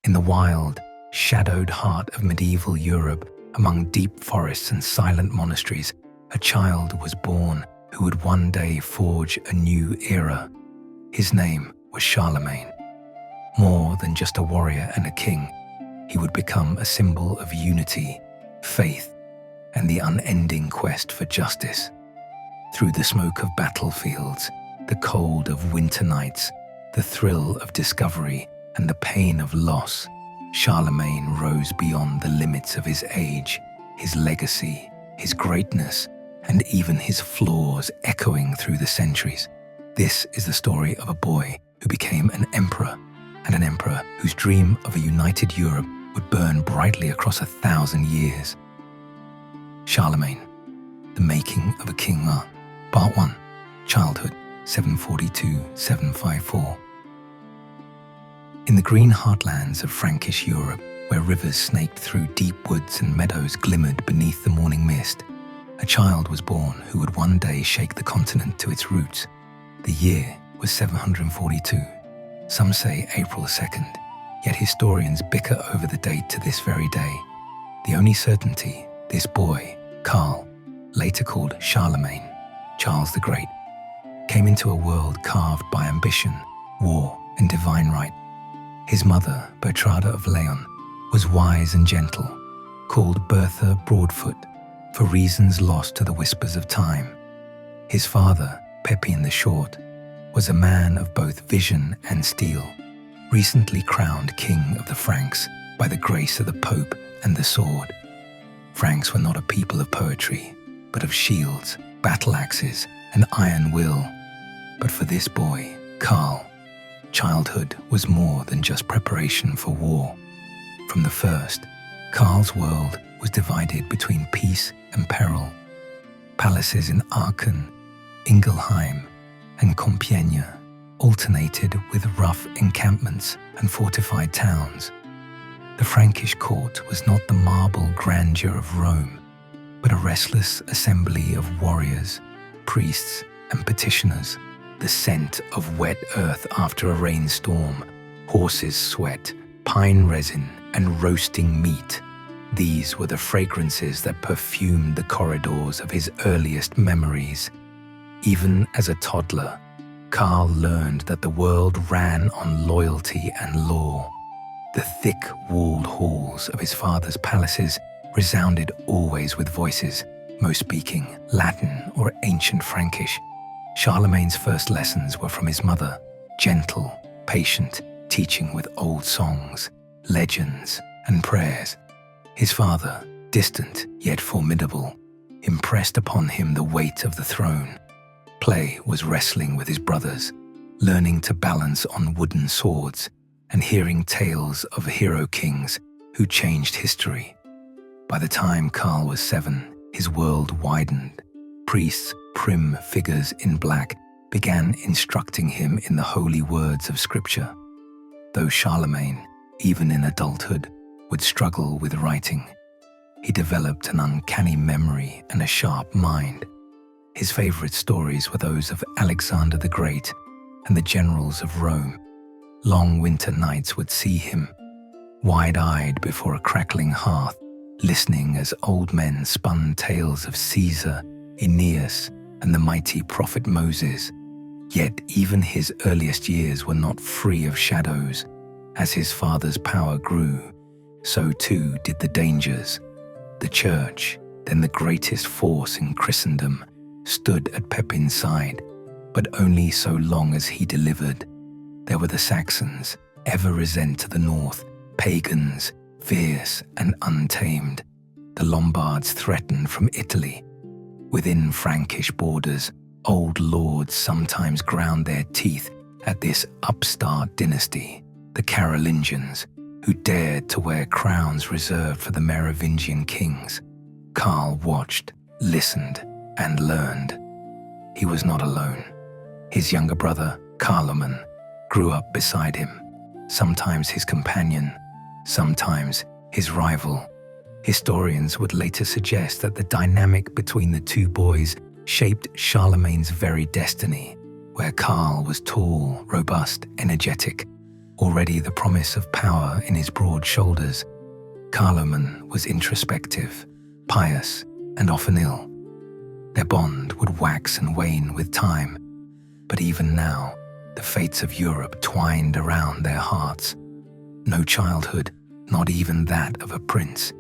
In the wild, shadowed heart of medieval Europe, among deep forests and silent monasteries, a child was born who would one day forge a new era. His name was Charlemagne. More than just a warrior and a king, he would become a symbol of unity, faith, and the unending quest for justice. Through the smoke of battlefields, the cold of winter nights, the thrill of discovery, and the pain of loss, Charlemagne rose beyond the limits of his age, his legacy, his greatness, and even his flaws echoing through the centuries. This is the story of a boy who became an emperor, and an emperor whose dream of a united Europe would burn brightly across 1,000 years. Charlemagne, the making of a king. Part 1, Childhood, 742-754. In the green heartlands of Frankish Europe, where rivers snaked through deep woods and meadows glimmered beneath the morning mist, a child was born who would one day shake the continent to its roots. The year was 742. Some say April 2nd, yet historians bicker over the date to this very day. The only certainty, this boy, Karl, later called Charlemagne, Charles the Great, came into a world carved by ambition, war, and divine right. His mother, Bertrada of Leon, was wise and gentle, called Bertha Broadfoot, for reasons lost to the whispers of time. His father, Pepin the Short, was a man of both vision and steel, recently crowned king of the Franks by the grace of the Pope and the sword. Franks were not a people of poetry, but of shields, battle axes, and iron will. But for this boy, Karl, childhood was more than just preparation for war. From the first, Karl's world was divided between peace and peril. Palaces in Aachen, Ingelheim, and Compiègne alternated with rough encampments and fortified towns. The Frankish court was not the marble grandeur of Rome, but a restless assembly of warriors, priests, and petitioners, the scent of wet earth after a rainstorm, horses' sweat, pine resin, and roasting meat. These were the fragrances that perfumed the corridors of his earliest memories. Even as a toddler, Karl learned that the world ran on loyalty and law. The thick-walled halls of his father's palaces resounded always with voices, most speaking Latin or ancient Frankish. Charlemagne's first lessons were from his mother, gentle, patient, teaching with old songs, legends, and prayers. His father, distant yet formidable, impressed upon him the weight of the throne. Play was wrestling with his brothers, learning to balance on wooden swords, and hearing tales of hero kings who changed history. By the time Karl was 7, his world widened. Priests, prim figures in black, began instructing him in the holy words of Scripture. Though Charlemagne, even in adulthood, would struggle with writing, he developed an uncanny memory and a sharp mind. His favorite stories were those of Alexander the Great and the generals of Rome. Long winter nights would see him, wide-eyed before a crackling hearth, listening as old men spun tales of Caesar, Aeneas, and the mighty prophet Moses. Yet even his earliest years were not free of shadows. As his father's power grew, so too did the dangers. The church, then the greatest force in Christendom, stood at Pepin's side, but only so long as he delivered. There were the Saxons, ever resent to the north, pagans, fierce and untamed. The Lombards threatened from Italy. Within Frankish borders, old lords sometimes ground their teeth at this upstart dynasty, the Carolingians, who dared to wear crowns reserved for the Merovingian kings. Karl watched, listened, and learned. He was not alone. His younger brother, Carloman, grew up beside him, sometimes his companion, sometimes his rival. Historians would later suggest that the dynamic between the two boys shaped Charlemagne's very destiny, where Karl was tall, robust, energetic, already the promise of power in his broad shoulders. Charlemagne was introspective, pious, and often ill. Their bond would wax and wane with time, but even now, the fates of Europe twined around their hearts. No childhood, not even that of a prince,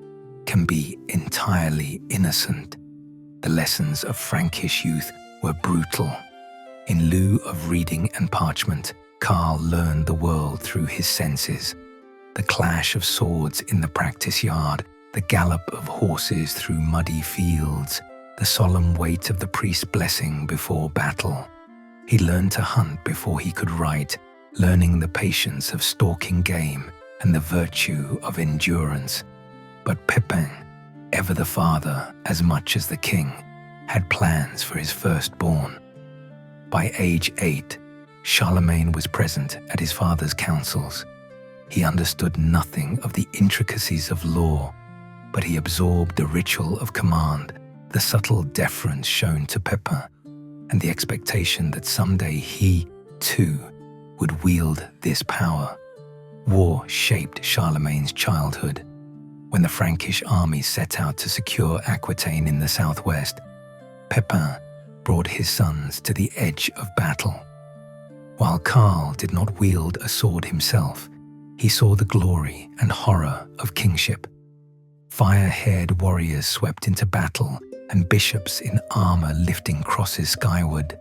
can be entirely innocent. The lessons of Frankish youth were brutal. In lieu of reading and parchment, Karl learned the world through his senses. The clash of swords in the practice yard, the gallop of horses through muddy fields, the solemn weight of the priest's blessing before battle. He learned to hunt before he could write, learning the patience of stalking game and the virtue of endurance. But Pepin, ever the father as much as the king, had plans for his firstborn. By age 8, Charlemagne was present at his father's councils. He understood nothing of the intricacies of law, but he absorbed the ritual of command, the subtle deference shown to Pepin, and the expectation that someday he, too, would wield this power. War shaped Charlemagne's childhood. When the Frankish army set out to secure Aquitaine in the southwest, Pepin brought his sons to the edge of battle. While Karl did not wield a sword himself, he saw the glory and horror of kingship. Fire-haired warriors swept into battle, and bishops in armor lifting crosses skyward.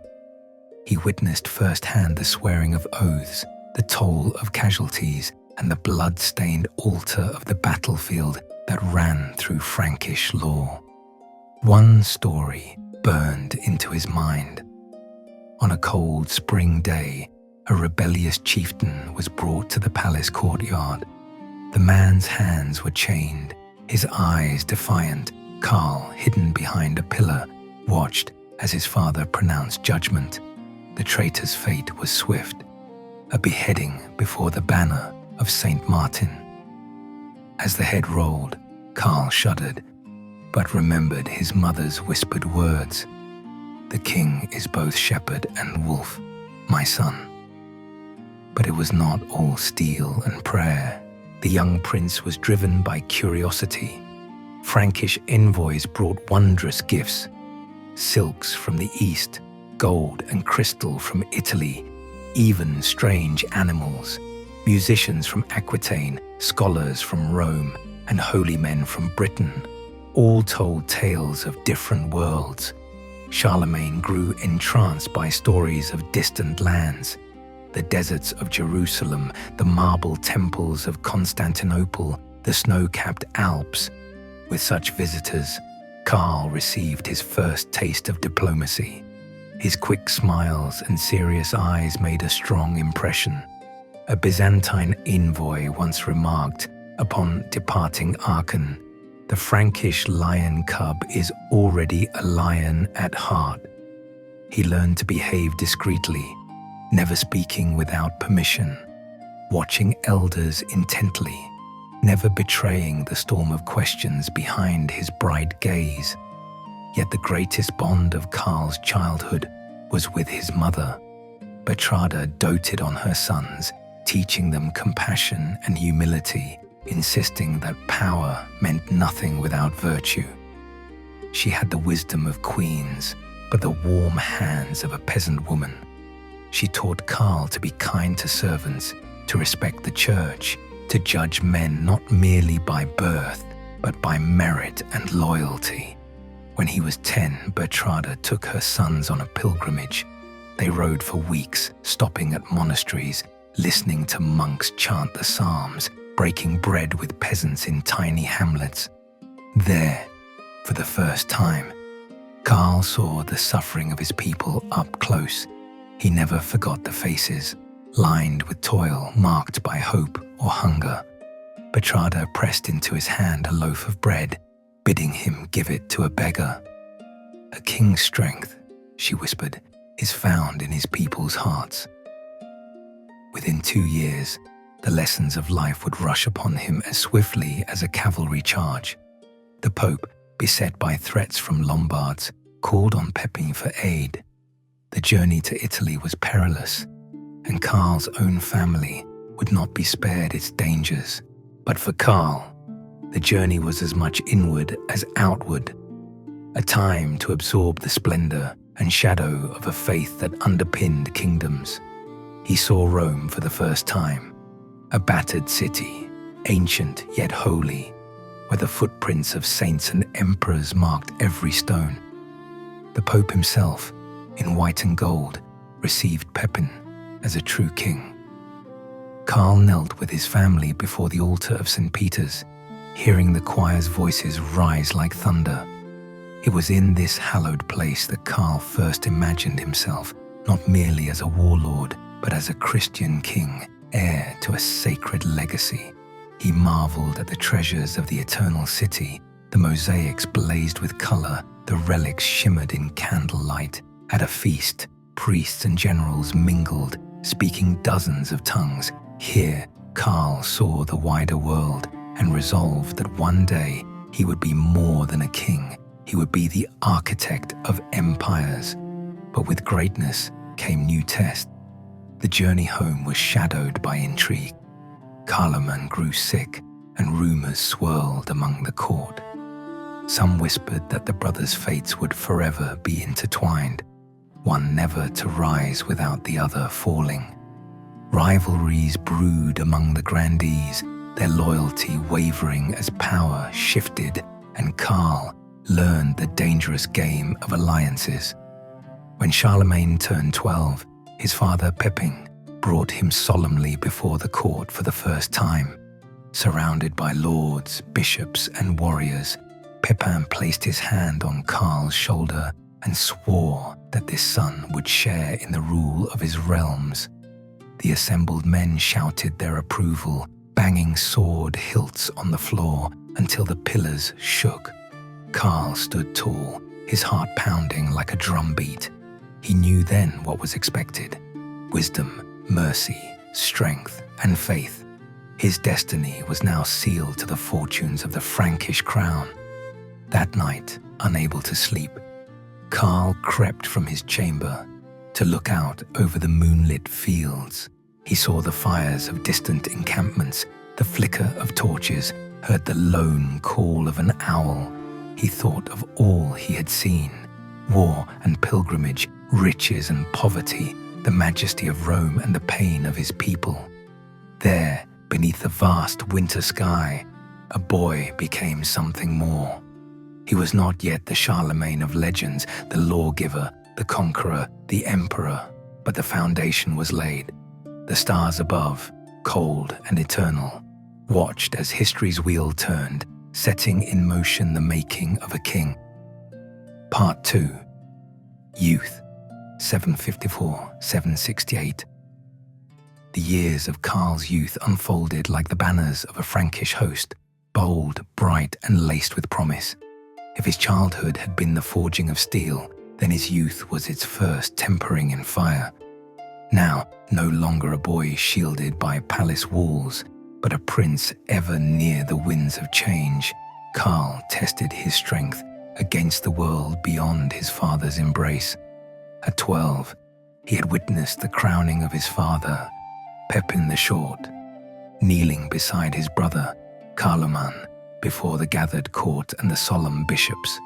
He witnessed firsthand the swearing of oaths, the toll of casualties, and the blood-stained altar of the battlefield that ran through Frankish law. One story burned into his mind. On a cold spring day, a rebellious chieftain was brought to the palace courtyard. The man's hands were chained, his eyes defiant. Karl, hidden behind a pillar, watched as his father pronounced judgment. The traitor's fate was swift, a beheading before the banner of Saint Martin. As the head rolled, Karl shuddered, but remembered his mother's whispered words. "The king is both shepherd and wolf, my son." But it was not all steel and prayer. The young prince was driven by curiosity. Frankish envoys brought wondrous gifts: silks from the east, gold and crystal from Italy, even strange animals, musicians from Aquitaine, scholars from Rome, and holy men from Britain, all told tales of different worlds. Charlemagne grew entranced by stories of distant lands, the deserts of Jerusalem, the marble temples of Constantinople, the snow-capped Alps. With such visitors, Karl received his first taste of diplomacy. His quick smiles and serious eyes made a strong impression. A Byzantine envoy once remarked, upon departing Aachen, "The Frankish lion cub is already a lion at heart." He learned to behave discreetly, never speaking without permission, watching elders intently, never betraying the storm of questions behind his bright gaze. Yet the greatest bond of Karl's childhood was with his mother. Bertrada doted on her sons, teaching them compassion and humility, insisting that power meant nothing without virtue. She had the wisdom of queens, but the warm hands of a peasant woman. She taught Karl to be kind to servants, to respect the church, to judge men not merely by birth, but by merit and loyalty. When he was 10, Bertrada took her sons on a pilgrimage. They rode for weeks, stopping at monasteries, listening to monks chant the Psalms, breaking bread with peasants in tiny hamlets. There, for the first time, Karl saw the suffering of his people up close. He never forgot the faces, lined with toil, marked by hope or hunger. Bertrada pressed into his hand a loaf of bread, bidding him give it to a beggar. "A king's strength," she whispered, "is found in his people's hearts." Within 2 years, the lessons of life would rush upon him as swiftly as a cavalry charge. The Pope, beset by threats from Lombards, called on Pepin for aid. The journey to Italy was perilous, and Karl's own family, would not be spared its dangers. But for Karl, the journey was as much inward as outward, a time to absorb the splendor and shadow of a faith that underpinned kingdoms. He saw Rome for the first time, a battered city, ancient yet holy, where the footprints of saints and emperors marked every stone. The Pope himself, in white and gold, received Pepin as a true king. Karl knelt with his family before the altar of St. Peter's, hearing the choir's voices rise like thunder. It was in this hallowed place that Karl first imagined himself, not merely as a warlord, but as a Christian king, heir to a sacred legacy. He marveled at the treasures of the eternal city. The mosaics blazed with color, the relics shimmered in candlelight. At a feast, priests and generals mingled, speaking dozens of tongues. Here, Karl saw the wider world and resolved that one day he would be more than a king. He would be the architect of empires. But with greatness came new tests. The journey home was shadowed by intrigue. Charlemagne grew sick, and rumors swirled among the court. Some whispered that the brothers' fates would forever be intertwined, one never to rise without the other falling. Rivalries brewed among the grandees, their loyalty wavering as power shifted, and Karl learned the dangerous game of alliances. When Charlemagne turned 12, his father Pepin brought him solemnly before the court for the first time. Surrounded by lords, bishops, and warriors, Pepin placed his hand on Karl's shoulder and swore that this son would share in the rule of his realms. The assembled men shouted their approval, banging sword hilts on the floor until the pillars shook. Karl stood tall, his heart pounding like a drumbeat. He knew then what was expected: wisdom, mercy, strength, and faith. His destiny was now sealed to the fortunes of the Frankish crown. That night, unable to sleep, Karl crept from his chamber to look out over the moonlit fields. He saw the fires of distant encampments, the flicker of torches, heard the lone call of an owl. He thought of all he had seen: war and pilgrimage, riches and poverty, the majesty of Rome and the pain of his people. There, beneath the vast winter sky, a boy became something more. He was not yet the Charlemagne of legends, the lawgiver, the conqueror, the emperor, but the foundation was laid. The stars above, cold and eternal, watched as history's wheel turned, setting in motion the making of a king. Part 2. Youth, 754-768. The years of Karl's youth unfolded like the banners of a Frankish host, bold, bright, and laced with promise. If his childhood had been the forging of steel, then his youth was its first tempering in fire. Now, no longer a boy shielded by palace walls, but a prince ever near the winds of change, Karl tested his strength against the world beyond his father's embrace. At 12, he had witnessed the crowning of his father, Pepin the Short, kneeling beside his brother, Charlemagne, before the gathered court and the solemn bishops.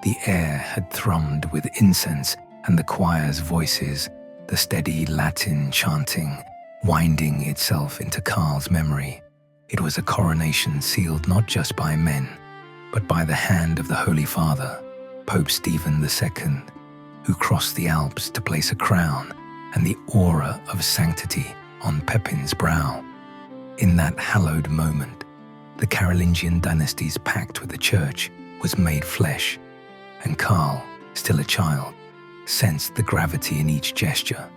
The air had thrummed with incense and the choir's voices, the steady Latin chanting, winding itself into Karl's memory. It was a coronation sealed not just by men, but by the hand of the Holy Father, Pope Stephen II, who crossed the Alps to place a crown and the aura of sanctity on Pepin's brow. In that hallowed moment, the Carolingian dynasty's pact with the Church was made flesh, and Karl, still a child, sensed the gravity in each gesture.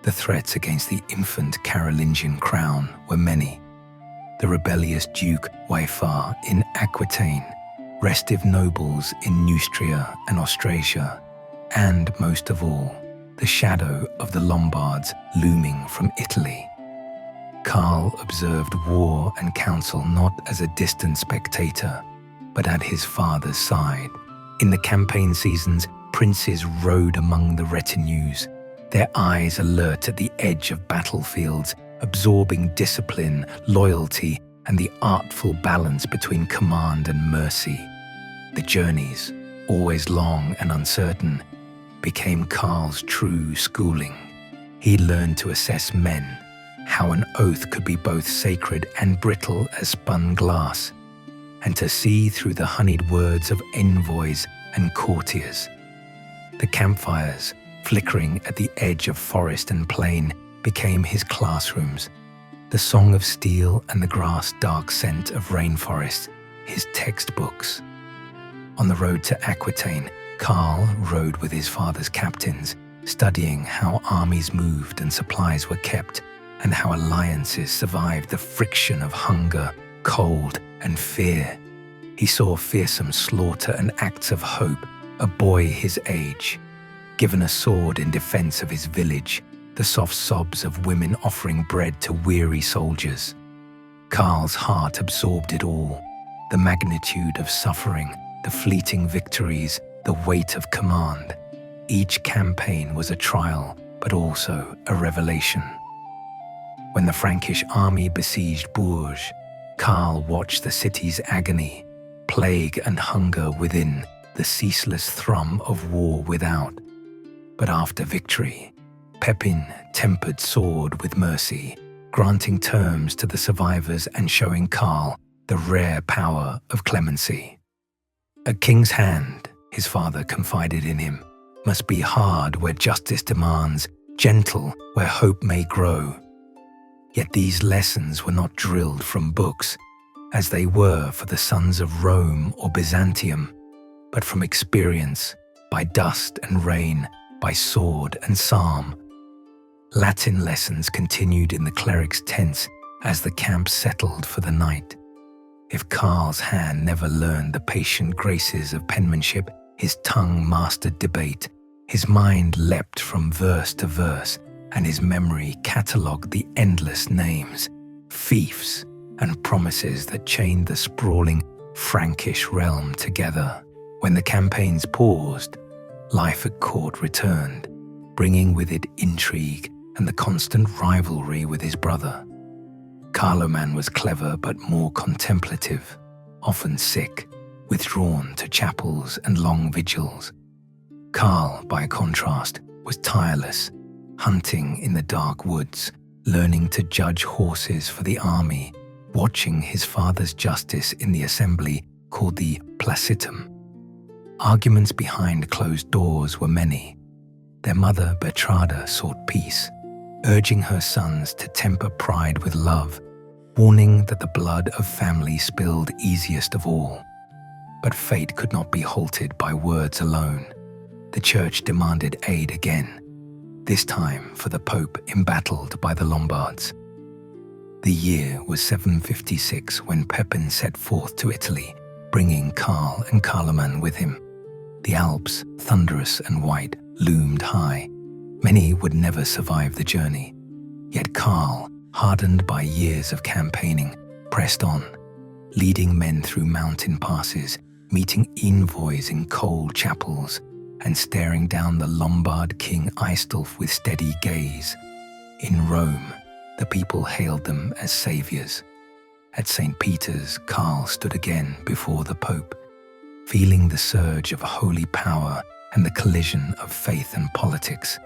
The threats against the infant Carolingian crown were many. The rebellious Duke Waifar in Aquitaine, restive nobles in Neustria and Austrasia, and, most of all, the shadow of the Lombards looming from Italy. Karl observed war and council not as a distant spectator, but at his father's side. In the campaign seasons, princes rode among the retinues, their eyes alert at the edge of battlefields, absorbing discipline, loyalty, and the artful balance between command and mercy. The journeys, always long and uncertain, became Karl's true schooling. He learned to assess men, how an oath could be both sacred and brittle as spun glass, and to see through the honeyed words of envoys and courtiers. The campfires, flickering at the edge of forest and plain, became his classrooms. The song of steel and the grass-dark scent of rainforest, his textbooks. On the road to Aquitaine, Karl rode with his father's captains, studying how armies moved and supplies were kept, and how alliances survived the friction of hunger, cold, and fear. He saw fearsome slaughter and acts of hope, a boy his age, given a sword in defense of his village, the soft sobs of women offering bread to weary soldiers. Karl's heart absorbed it all, the magnitude of suffering, the fleeting victories, the weight of command. Each campaign was a trial, but also a revelation. When the Frankish army besieged Bourges, Karl watched the city's agony, plague and hunger within, the ceaseless thrum of war without. But after victory, Pepin tempered sword with mercy, granting terms to the survivors and showing Karl the rare power of clemency. A king's hand, his father confided in him, must be hard where justice demands, gentle where hope may grow. Yet these lessons were not drilled from books, as they were for the sons of Rome or Byzantium, but from experience, by dust and rain, by sword and psalm. Latin lessons continued in the cleric's tents as the camp settled for the night. If Karl's hand never learned the patient graces of penmanship, his tongue mastered debate, his mind leapt from verse to verse, and his memory catalogued the endless names, fiefs, and promises that chained the sprawling Frankish realm together. When the campaigns paused, life at court returned, bringing with it intrigue and the constant rivalry with his brother. Charlemagne was clever but more contemplative, often sick, withdrawn to chapels and long vigils. Karl, by contrast, was tireless, hunting in the dark woods, learning to judge horses for the army, watching his father's justice in the assembly called the Placitum. Arguments behind closed doors were many. Their mother, Bertrada, sought peace, urging her sons to temper pride with love, warning that the blood of family spilled easiest of all. But fate could not be halted by words alone. The church demanded aid again, this time for the Pope embattled by the Lombards. The year was 756 when Pepin set forth to Italy, bringing Karl and Charlemagne with him. The Alps, thunderous and white, loomed high. Many would never survive the journey. Yet Karl, hardened by years of campaigning, pressed on, leading men through mountain passes, meeting envoys in cold chapels, and staring down the Lombard king Aistulf with steady gaze. In Rome, the people hailed them as saviors. At St. Peter's, Karl stood again before the Pope, feeling the surge of holy power and the collision of faith and politics.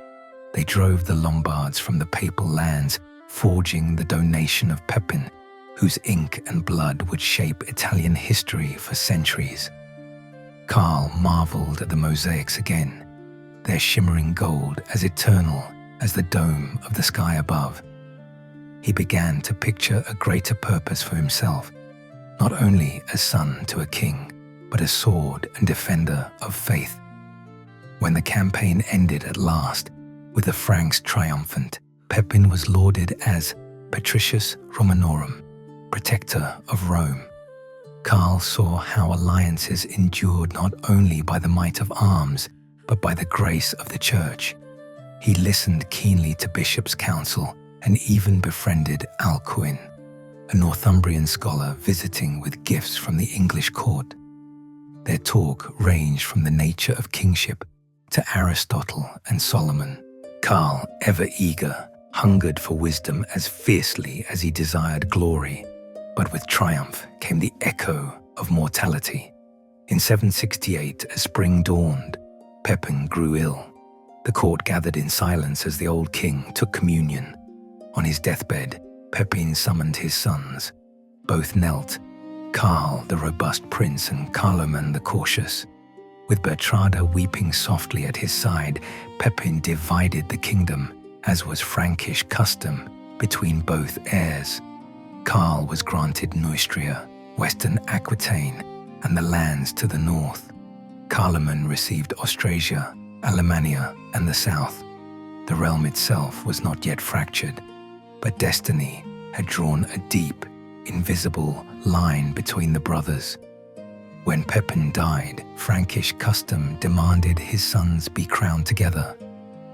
They drove the Lombards from the papal lands, forging the donation of Pepin, whose ink and blood would shape Italian history for centuries. Karl marveled at the mosaics again, their shimmering gold as eternal as the dome of the sky above. He began to picture a greater purpose for himself, not only as son to a king, but as sword and defender of faith. When the campaign ended at last, with the Franks triumphant, Pepin was lauded as Patricius Romanorum, protector of Rome. Karl saw how alliances endured not only by the might of arms, but by the grace of the church. He listened keenly to bishops' counsel and even befriended Alcuin, a Northumbrian scholar visiting with gifts from the English court. Their talk ranged from the nature of kingship to Aristotle and Solomon. Karl, ever eager, hungered for wisdom as fiercely as he desired glory. But with triumph came the echo of mortality. In 768, as spring dawned, Pepin grew ill. The court gathered in silence as the old king took communion. On his deathbed, Pepin summoned his sons. Both knelt, Karl, the robust prince, and Carloman, the cautious. With Bertrada weeping softly at his side, Pepin divided the kingdom, as was Frankish custom, between both heirs. Karl was granted Neustria, western Aquitaine, and the lands to the north. Carloman received Austrasia, Alemannia, and the south. The realm itself was not yet fractured, but destiny had drawn a deep, invisible line between the brothers. When Pepin died, Frankish custom demanded his sons be crowned together.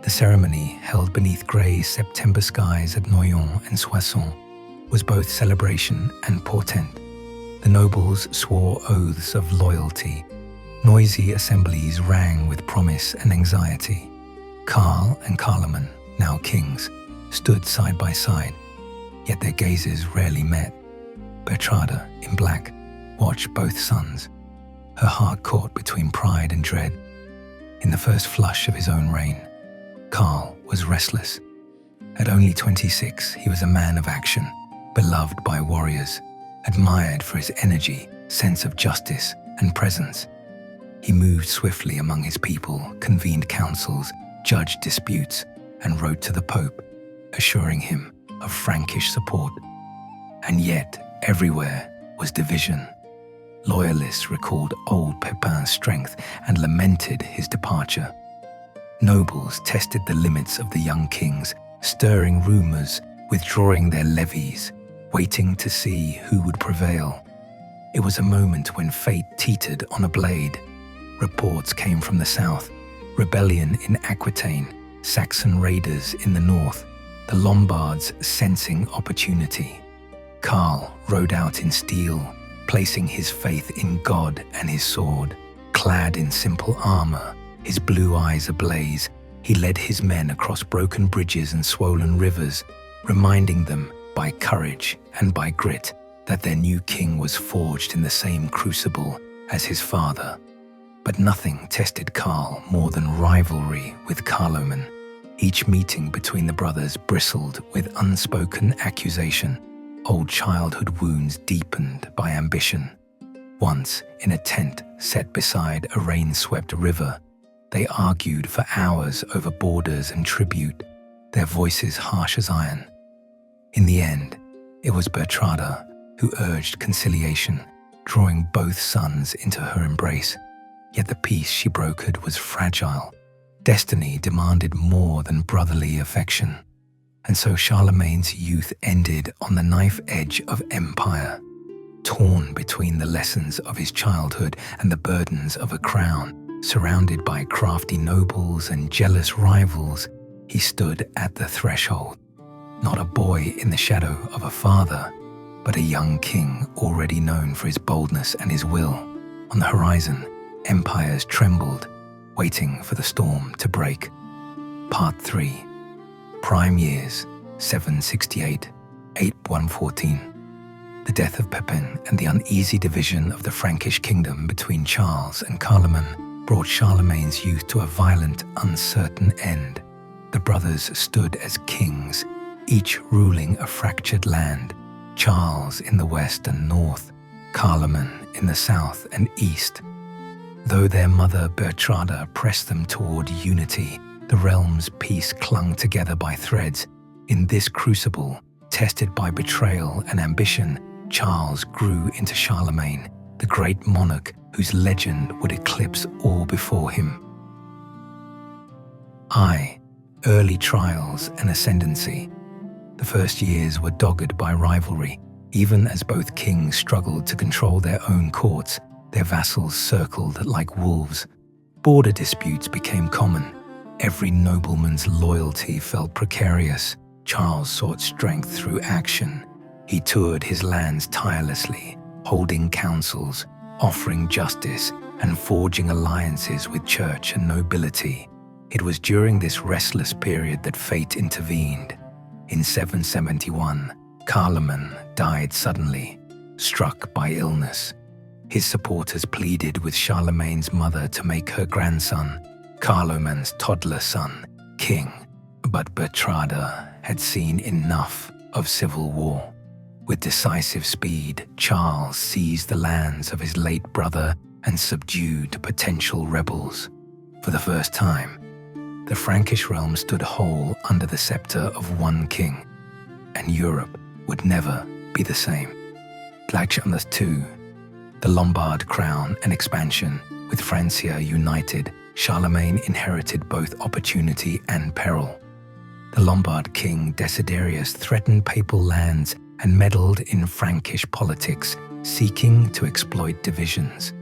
The ceremony, held beneath grey September skies at Noyon and Soissons, was both celebration and portent. The nobles swore oaths of loyalty. Noisy assemblies rang with promise and anxiety. Karl and Carloman, now kings, stood side by side, yet their gazes rarely met. Bertrada, in black, watched both sons, her heart caught between pride and dread. In the first flush of his own reign, Karl was restless. At only 26, he was a man of action, beloved by warriors, admired for his energy, sense of justice, and presence. He moved swiftly among his people, convened councils, judged disputes, and wrote to the Pope, assuring him of Frankish support. And yet, everywhere was division. Loyalists recalled old Pepin's strength and lamented his departure. Nobles tested the limits of the young kings, stirring rumors, withdrawing their levies, waiting to see who would prevail. It was a moment when fate teetered on a blade. Reports came from the south, rebellion in Aquitaine, Saxon raiders in the north, the Lombards sensing opportunity. Karl rode out in steel, placing his faith in God and his sword. Clad in simple armor, his blue eyes ablaze, he led his men across broken bridges and swollen rivers, reminding them by courage and by grit that their new king was forged in the same crucible as his father. But nothing tested Karl more than rivalry with Carloman. Each meeting between the brothers bristled with unspoken accusation. Old childhood wounds deepened by ambition. Once, in a tent set beside a rain-swept river, they argued for hours over borders and tribute, their voices harsh as iron. In the end, it was Bertrada who urged conciliation, drawing both sons into her embrace. Yet the peace she brokered was fragile. Destiny demanded more than brotherly affection. And so Charlemagne's youth ended on the knife edge of empire. Torn between the lessons of his childhood and the burdens of a crown, surrounded by crafty nobles and jealous rivals, he stood at the threshold. Not a boy in the shadow of a father, but a young king already known for his boldness and his will. On the horizon, empires trembled, waiting for the storm to break. Part 3. Prime years, 768, 814. The death of Pepin and the uneasy division of the Frankish kingdom between Charles and Carloman brought Charlemagne's youth to a violent, uncertain end. The brothers stood as kings, each ruling a fractured land, Charles in the west and north, Carloman in the south and east. Though their mother Bertrada pressed them toward unity, the realm's peace clung together by threads. In this crucible, tested by betrayal and ambition, Charles grew into Charlemagne, the great monarch whose legend would eclipse all before him. Early trials and ascendancy. The first years were dogged by rivalry. Even as both kings struggled to control their own courts, their vassals circled like wolves. Border disputes became common. Every nobleman's loyalty felt precarious. Charles sought strength through action. He toured his lands tirelessly, holding councils, offering justice, and forging alliances with church and nobility. It was during this restless period that fate intervened. In 771, Charlemagne died suddenly, struck by illness. His supporters pleaded with Charlemagne's mother to make her grandson, Carloman's toddler son, king. But Bertrada had seen enough of civil war. With decisive speed, Charles seized the lands of his late brother and subdued potential rebels. For the first time, the Frankish realm stood whole under the scepter of one king, and Europe would never be the same. Legend II, the Lombard crown and expansion, with Francia united, Charlemagne inherited both opportunity and peril. The Lombard king Desiderius threatened papal lands and meddled in Frankish politics, seeking to exploit divisions.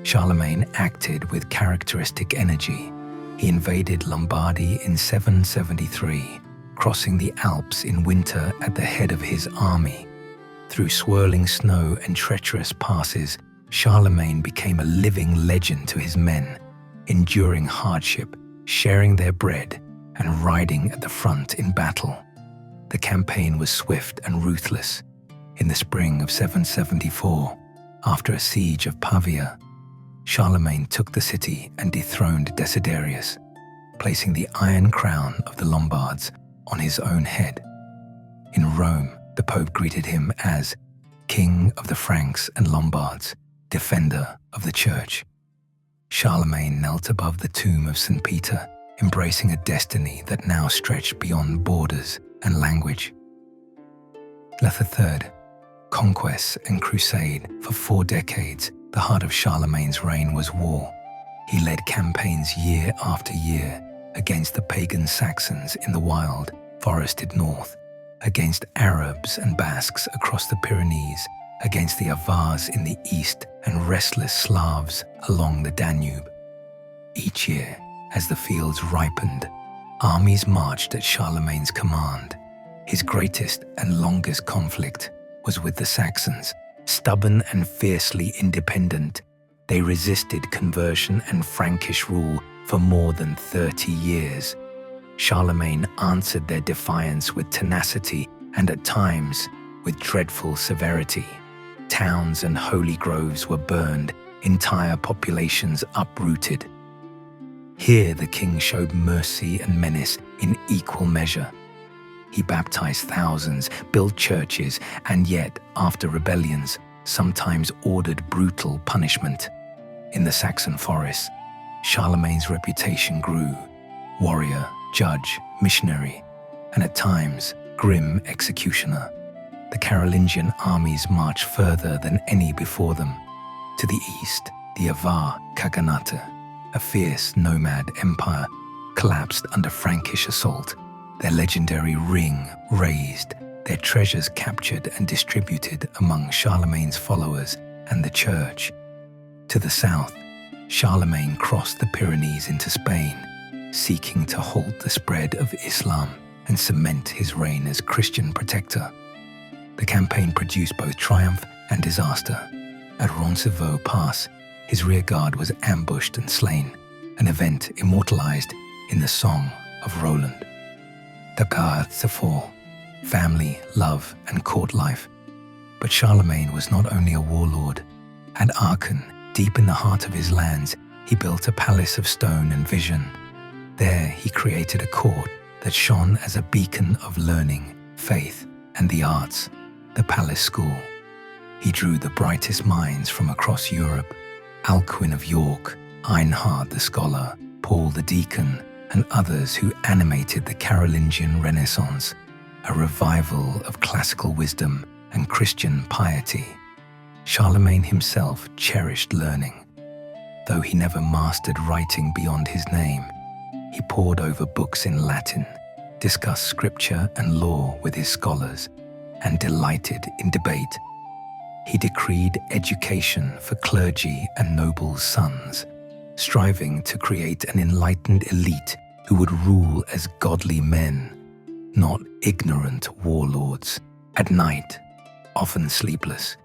Charlemagne acted with characteristic energy. He invaded Lombardy in 773, crossing the Alps in winter at the head of his army. Through swirling snow and treacherous passes, Charlemagne became a living legend to his men, enduring hardship, sharing their bread, and riding at the front in battle. The campaign was swift and ruthless. In the spring of 774, after a siege of Pavia, Charlemagne took the city and dethroned Desiderius, placing the iron crown of the Lombards on his own head. In Rome, the Pope greeted him as King of the Franks and Lombards, defender of the Church. Charlemagne knelt above the tomb of St. Peter, embracing a destiny that now stretched beyond borders and language. Lethe III, conquest and crusade. For 4 decades, the heart of Charlemagne's reign was war. He led campaigns year after year against the pagan Saxons in the wild, forested north, against Arabs and Basques across the Pyrenees, against the Avars in the east and restless Slavs along the Danube. Each year, as the fields ripened, armies marched at Charlemagne's command. His greatest and longest conflict was with the Saxons. Stubborn and fiercely independent, they resisted conversion and Frankish rule for more than 30 years. Charlemagne answered their defiance with tenacity and at times with dreadful severity. Towns and holy groves were burned, entire populations uprooted. Here the king showed mercy and menace in equal measure. He baptized thousands, built churches, and yet, after rebellions, sometimes ordered brutal punishment. In the Saxon forests, Charlemagne's reputation grew: warrior, judge, missionary, and at times, grim executioner. The Carolingian armies marched further than any before them. To the east, the Avar Khaganate, a fierce nomad empire, collapsed under Frankish assault. Their legendary ring razed, their treasures captured and distributed among Charlemagne's followers and the church. To the south, Charlemagne crossed the Pyrenees into Spain, seeking to halt the spread of Islam and cement his reign as Christian protector. The campaign produced both triumph and disaster. At Roncesvalles Pass, his rearguard was ambushed and slain, an event immortalized in the Song of Roland. The Guards, the fall, family, love, and court life. But Charlemagne was not only a warlord. At Aachen, deep in the heart of his lands, he built a palace of stone and vision. There he created a court that shone as a beacon of learning, faith, and the arts, the palace school. He drew the brightest minds from across Europe: Alcuin of York, Einhard the scholar, Paul the deacon, and others who animated the Carolingian Renaissance, a revival of classical wisdom and Christian piety. Charlemagne himself cherished learning. Though he never mastered writing beyond his name, he pored over books in Latin, discussed scripture and law with his scholars, and delighted in debate. He decreed education for clergy and nobles' sons, striving to create an enlightened elite who would rule as godly men, not ignorant warlords. At night, often sleepless,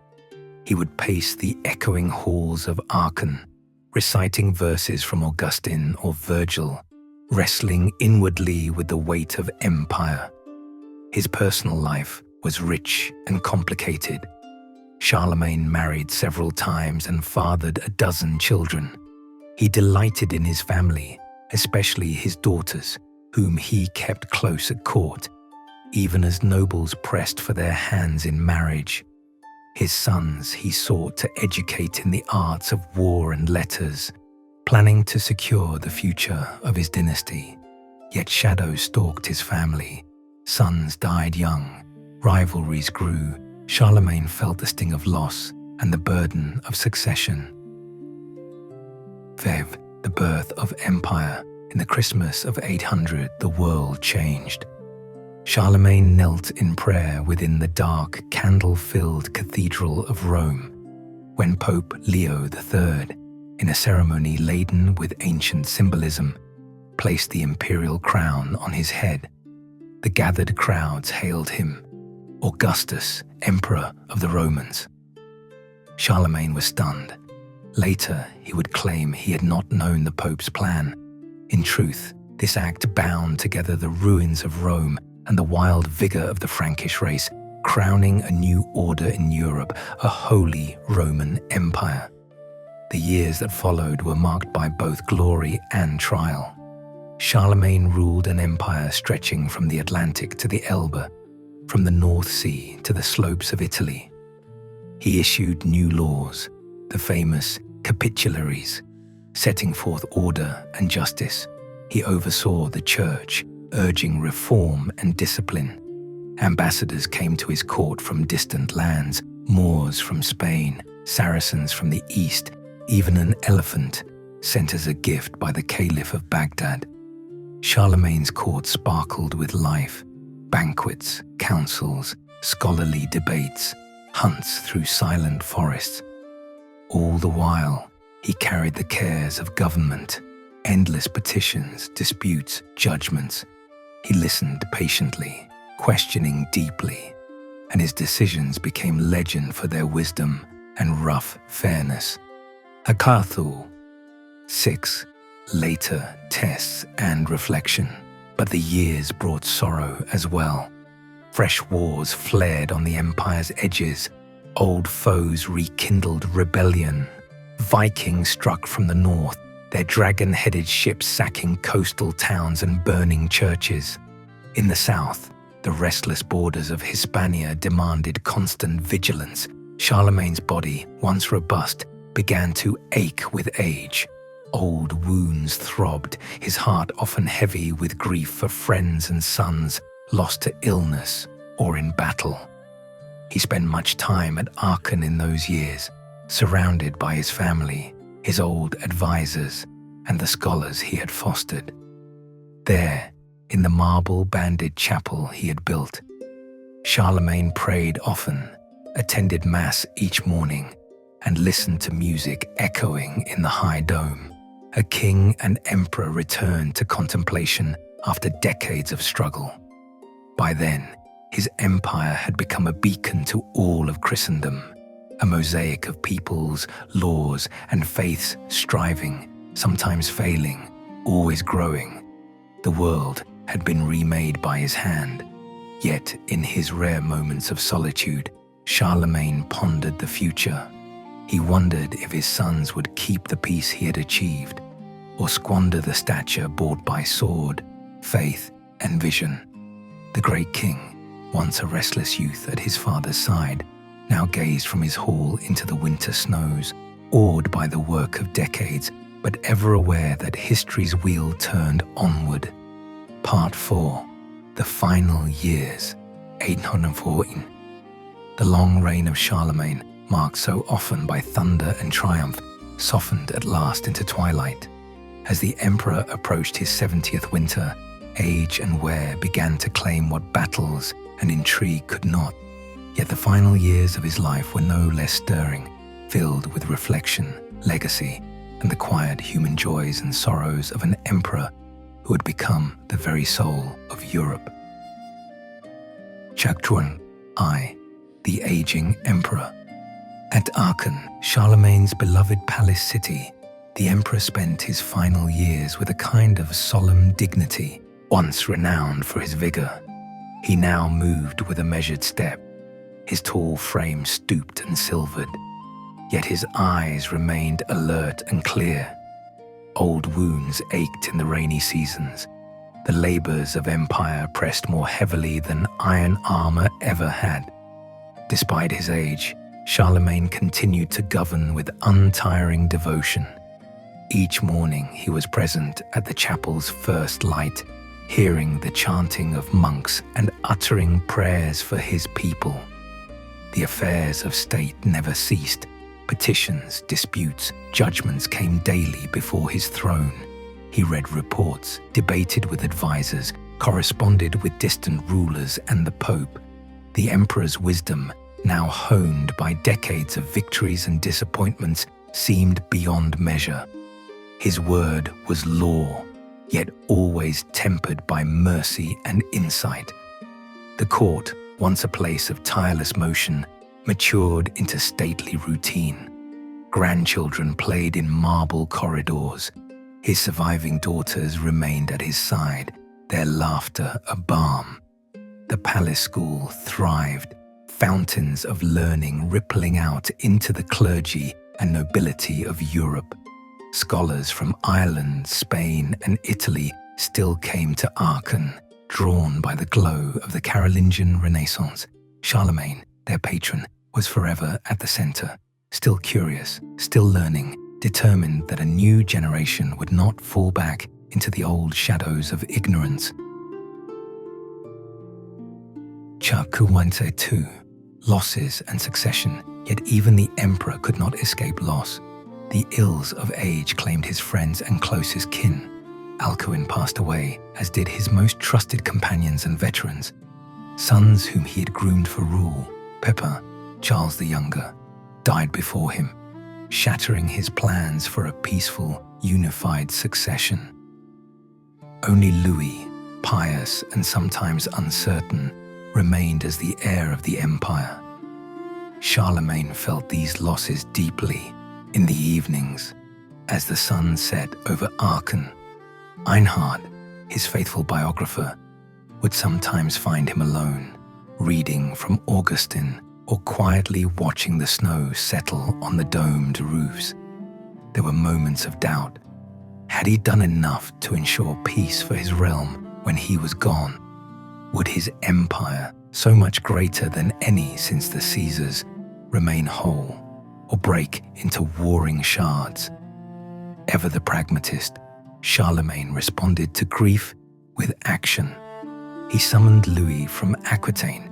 he would pace the echoing halls of Aachen, reciting verses from Augustine or Virgil, wrestling inwardly with the weight of empire. His personal life was rich and complicated. Charlemagne married several times and fathered a dozen children. He delighted in his family, especially his daughters, whom he kept close at court, even as nobles pressed for their hands in marriage. His sons he sought to educate in the arts of war and letters, planning to secure the future of his dynasty. Yet shadows stalked his family. Sons died young, rivalries grew. Charlemagne felt the sting of loss and the burden of succession. Vev, the birth of empire. In the Christmas of 800, the world changed. Charlemagne knelt in prayer within the dark, candle-filled Cathedral of Rome, when Pope Leo III, in a ceremony laden with ancient symbolism, placed the imperial crown on his head. The gathered crowds hailed him, Augustus, Emperor of the Romans. Charlemagne was stunned. Later, he would claim he had not known the Pope's plan. In truth, this act bound together the ruins of Rome and the wild vigor of the Frankish race, crowning a new order in Europe, a holy Roman Empire. The years that followed were marked by both glory and trial. Charlemagne ruled an empire stretching from the Atlantic to the Elbe, from the North Sea to the slopes of Italy. He issued new laws, the famous capitularies, setting forth order and justice. He oversaw the church, urging reform and discipline. Ambassadors came to his court from distant lands, Moors from Spain, Saracens from the east, even an elephant sent as a gift by the Caliph of Baghdad. Charlemagne's court sparkled with life, banquets, councils, scholarly debates, hunts through silent forests. All the while, he carried the cares of government, endless petitions, disputes, judgments. He listened patiently, questioning deeply, and his decisions became legend for their wisdom and rough fairness. Akarthu 6. Later, tests and reflection. But the years brought sorrow as well. Fresh wars flared on the empire's edges. Old foes rekindled rebellion. Vikings struck from the north, their dragon-headed ships sacking coastal towns and burning churches. In the south, the restless borders of Hispania demanded constant vigilance. Charlemagne's body, once robust, began to ache with age. Old wounds throbbed, his heart often heavy with grief for friends and sons lost to illness or in battle. He spent much time at Aachen in those years, surrounded by his family, his old advisors, and the scholars he had fostered. There, in the marble-banded chapel he had built, Charlemagne prayed often, attended Mass each morning, and listened to music echoing in the high dome. A king and emperor returned to contemplation after decades of struggle. By then, his empire had become a beacon to all of Christendom, a mosaic of peoples, laws, and faiths striving, sometimes failing, always growing. The world had been remade by his hand, yet in his rare moments of solitude, Charlemagne pondered the future. He wondered if his sons would keep the peace he had achieved, or squander the stature bought by sword, faith, and vision. The great king, once a restless youth at his father's side, now gazed from his hall into the winter snows, awed by the work of decades, but ever aware that history's wheel turned onward. Part 4. The Final Years, 814. The long reign of Charlemagne, marked so often by thunder and triumph, softened at last into twilight. As the emperor approached his 70th winter, age and wear began to claim what battles and intrigue could not. Yet the final years of his life were no less stirring, filled with reflection, legacy, and the quiet human joys and sorrows of an emperor who had become the very soul of Europe. Chapter I. The Aging Emperor. At Aachen, Charlemagne's beloved palace city, the emperor spent his final years with a kind of solemn dignity, once renowned for his vigor. He now moved with a measured step, his tall frame stooped and silvered, yet his eyes remained alert and clear. Old wounds ached in the rainy seasons. The labors of empire pressed more heavily than iron armor ever had. Despite his age, Charlemagne continued to govern with untiring devotion. Each morning he was present at the chapel's first light, hearing the chanting of monks and uttering prayers for his people. The affairs of state never ceased. Petitions, disputes, judgments came daily before his throne. He read reports, debated with advisors, corresponded with distant rulers and the Pope. The emperor's wisdom, now honed by decades of victories and disappointments, seemed beyond measure. His word was law, yet always tempered by mercy and insight. The court, once a place of tireless motion, matured into stately routine. Grandchildren played in marble corridors. His surviving daughters remained at his side, their laughter a balm. The palace school thrived, fountains of learning rippling out into the clergy and nobility of Europe. Scholars from Ireland, Spain, and Italy still came to Aachen, drawn by the glow of the Carolingian Renaissance. Charlemagne, their patron, was forever at the center, still curious, still learning, determined that a new generation would not fall back into the old shadows of ignorance. Chapter 2. Losses and succession, yet even the emperor could not escape loss. The ills of age claimed his friends and closest kin. Alcuin passed away, as did his most trusted companions and veterans. Sons whom he had groomed for rule, Pepin, Charles the Younger, died before him, shattering his plans for a peaceful, unified succession. Only Louis, pious and sometimes uncertain, remained as the heir of the empire. Charlemagne felt these losses deeply. In the evenings, as the sun set over Aachen, Einhard, his faithful biographer, would sometimes find him alone, reading from Augustine or quietly watching the snow settle on the domed roofs. There were moments of doubt. Had he done enough to ensure peace for his realm when he was gone? Would his empire, so much greater than any since the Caesars, remain whole or break into warring shards? Ever the pragmatist, Charlemagne responded to grief with action. He summoned Louis from Aquitaine,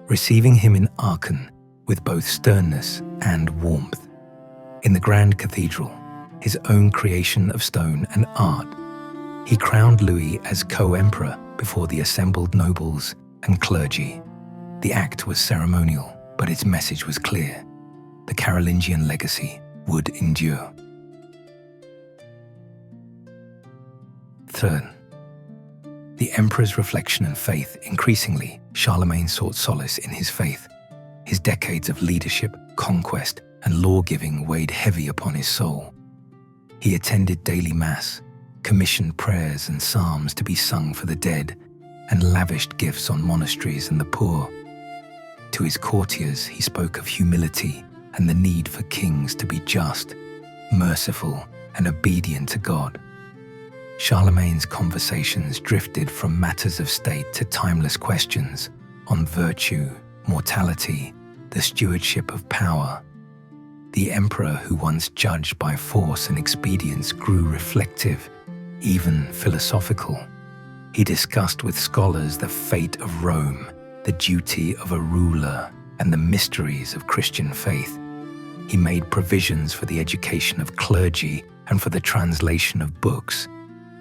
receiving him in Aachen with both sternness and warmth. In the grand cathedral, his own creation of stone and art, he crowned Louis as co-emperor before the assembled nobles and clergy. The act was ceremonial, but its message was clear. The Carolingian legacy would endure. Third, the emperor's reflection and faith. Increasingly, Charlemagne sought solace in his faith. His decades of leadership, conquest, and law-giving weighed heavy upon his soul. He attended daily mass, commissioned prayers and psalms to be sung for the dead, and lavished gifts on monasteries and the poor. To his courtiers, he spoke of humility and the need for kings to be just, merciful, and obedient to God. Charlemagne's conversations drifted from matters of state to timeless questions on virtue, mortality, the stewardship of power. The emperor, who once judged by force and expedience, grew reflective, even philosophical. He discussed with scholars the fate of Rome, the duty of a ruler, and the mysteries of Christian faith. He made provisions for the education of clergy and for the translation of books,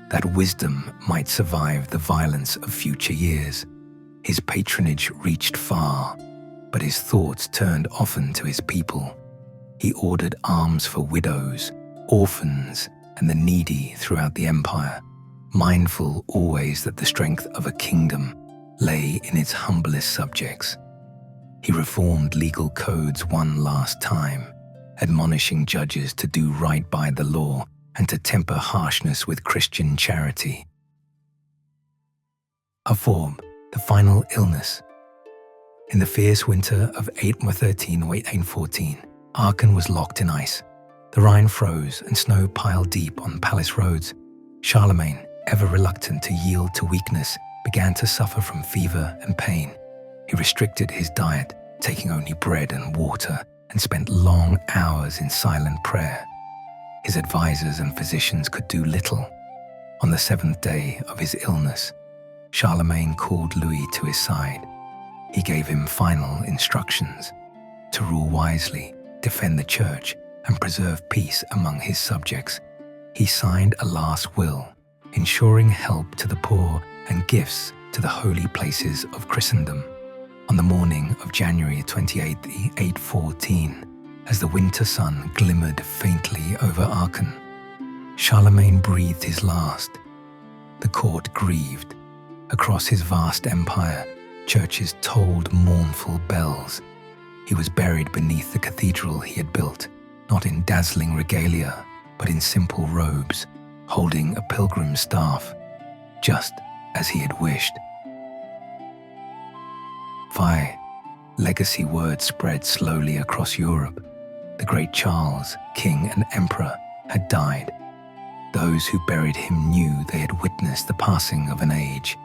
that wisdom might survive the violence of future years. His patronage reached far, but his thoughts turned often to his people. He ordered alms for widows, orphans, and the needy throughout the empire, mindful always that the strength of a kingdom lay in its humblest subjects. He reformed legal codes one last time, admonishing judges to do right by the law and to temper harshness with Christian charity. Fourth, The final illness. In the fierce winter of 813 or 814, Aachen was locked in ice. The Rhine froze and snow piled deep on palace roads. Charlemagne, ever reluctant to yield to weakness, began to suffer from fever and pain. He restricted his diet, taking only bread and water, and spent long hours in silent prayer. His advisors and physicians could do little. On the 7th day of his illness, Charlemagne called Louis to his side. He gave him final instructions to rule wisely, defend the church, and preserve peace among his subjects. He signed a last will, ensuring help to the poor and gifts to the holy places of Christendom. On the morning of January 28, 814, as the winter sun glimmered faintly over Aachen, Charlemagne breathed his last. The court grieved. Across his vast empire, churches tolled mournful bells. He was buried beneath the cathedral he had built, not in dazzling regalia, but in simple robes, holding a pilgrim's staff, just as he had wished. Legacy word spread slowly across Europe. The great Charles, king and emperor, had died. Those who buried him knew they had witnessed the passing of an age.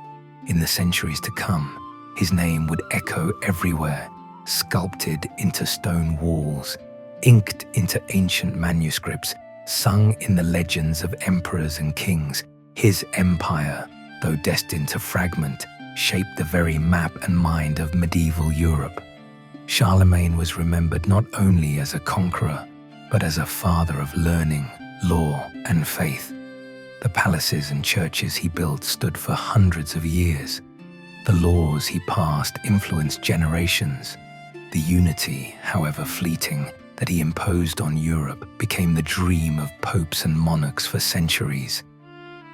In the centuries to come, his name would echo everywhere, sculpted into stone walls, inked into ancient manuscripts, sung in the legends of emperors and kings. His empire, though destined to fragment, shaped the very map and mind of medieval Europe. Charlemagne was remembered not only as a conqueror, but as a father of learning, law, and faith. The palaces and churches he built stood for hundreds of years. The laws he passed influenced generations. The unity, however fleeting, that he imposed on Europe became the dream of popes and monarchs for centuries.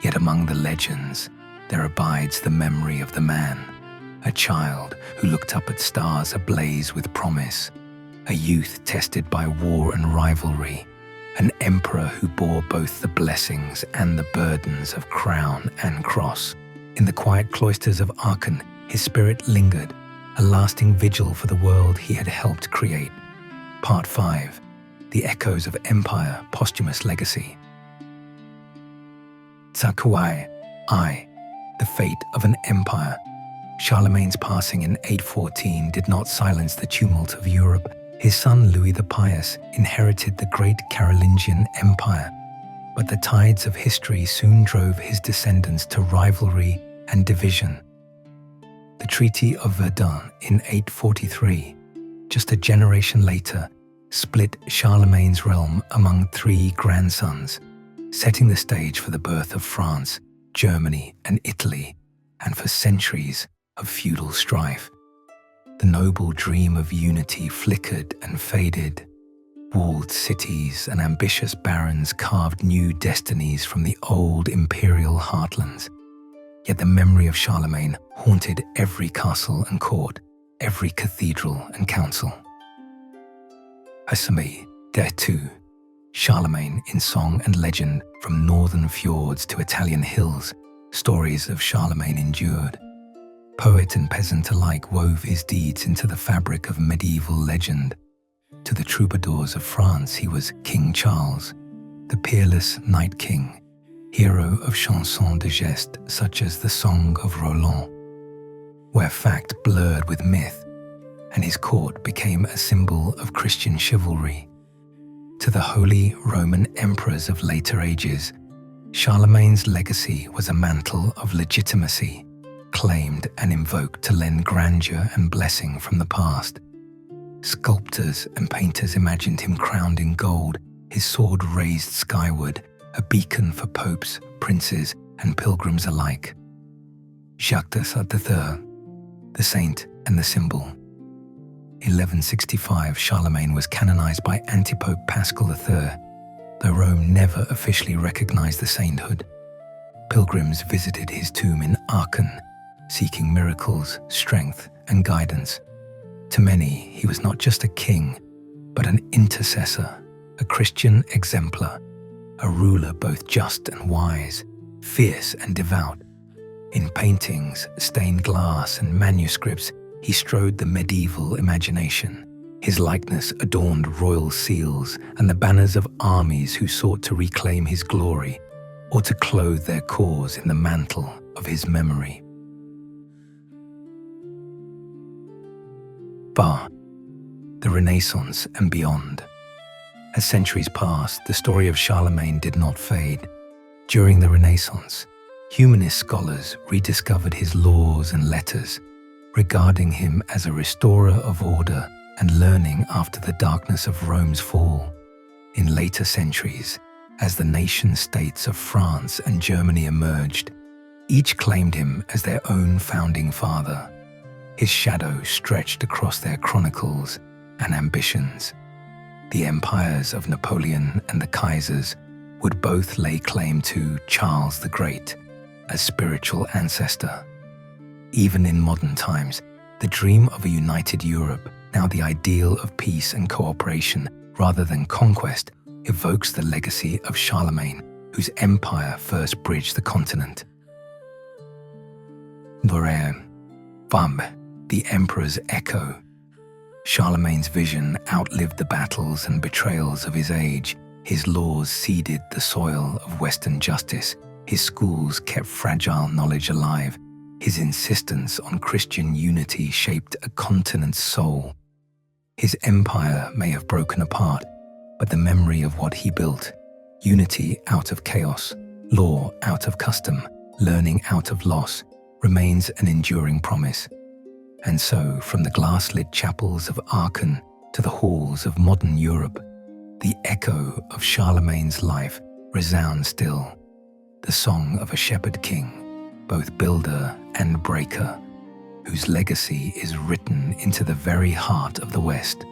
Yet among the legends, there abides the memory of the man, a child who looked up at stars ablaze with promise, a youth tested by war and rivalry, an emperor who bore both the blessings and the burdens of crown and cross. In the quiet cloisters of Aachen, his spirit lingered, a lasting vigil for the world he had helped create. Part 5. The Echoes of Empire, Posthumous Legacy. Tsakuai, the fate of an empire. Charlemagne's passing in 814 did not silence the tumult of Europe. His son Louis the Pious inherited the great Carolingian Empire, but the tides of history soon drove his descendants to rivalry and division. The Treaty of Verdun in 843, just a generation later, split Charlemagne's realm among 3 grandsons, setting the stage for the birth of France, Germany, and Italy, and for centuries of feudal strife. The noble dream of unity flickered and faded. Walled cities and ambitious barons carved new destinies from the old imperial heartlands. Yet the memory of Charlemagne haunted every castle and court, every cathedral and council. Asami, there too, Charlemagne in song and legend, from northern fjords to Italian hills, stories of Charlemagne endured. Poet and peasant alike wove his deeds into the fabric of medieval legend. To the troubadours of France, he was King Charles, the peerless Night King, hero of chansons de geste such as the Song of Roland, where fact blurred with myth, and his court became a symbol of Christian chivalry. To the holy Roman emperors of later ages, Charlemagne's legacy was a mantle of legitimacy, claimed and invoked to lend grandeur and blessing from the past. Sculptors and painters imagined him crowned in gold, his sword raised skyward, a beacon for popes, princes, and pilgrims alike. Jacques III, the saint and the symbol. 1165, Charlemagne was canonized by Antipope Paschal III, though Rome never officially recognized the sainthood. Pilgrims visited his tomb in Aachen, seeking miracles, strength, and guidance. To many, he was not just a king, but an intercessor, a Christian exemplar, a ruler both just and wise, fierce and devout. In paintings, stained glass, and manuscripts, he strode the medieval imagination. His likeness adorned royal seals and the banners of armies who sought to reclaim his glory or to clothe their cause in the mantle of his memory. Bar, the Renaissance and beyond. As centuries passed, the story of Charlemagne did not fade. During the Renaissance, humanist scholars rediscovered his laws and letters, regarding him as a restorer of order and learning after the darkness of Rome's fall. In later centuries, as the nation-states of France and Germany emerged, each claimed him as their own founding father. His shadow stretched across their chronicles and ambitions. The empires of Napoleon and the Kaisers would both lay claim to Charles the Great, a spiritual ancestor. Even in modern times, the dream of a united Europe, now the ideal of peace and cooperation rather than conquest, evokes the legacy of Charlemagne, whose empire first bridged the continent. The emperor's echo. Charlemagne's vision outlived the battles and betrayals of his age. His laws seeded the soil of Western justice. His schools kept fragile knowledge alive. His insistence on Christian unity shaped a continent's soul. His empire may have broken apart, but the memory of what he built, unity out of chaos, law out of custom, learning out of loss, remains an enduring promise. And so, from the glass-lit chapels of Aachen to the halls of modern Europe, the echo of Charlemagne's life resounds still, the song of a shepherd king, both builder and breaker, whose legacy is written into the very heart of the West.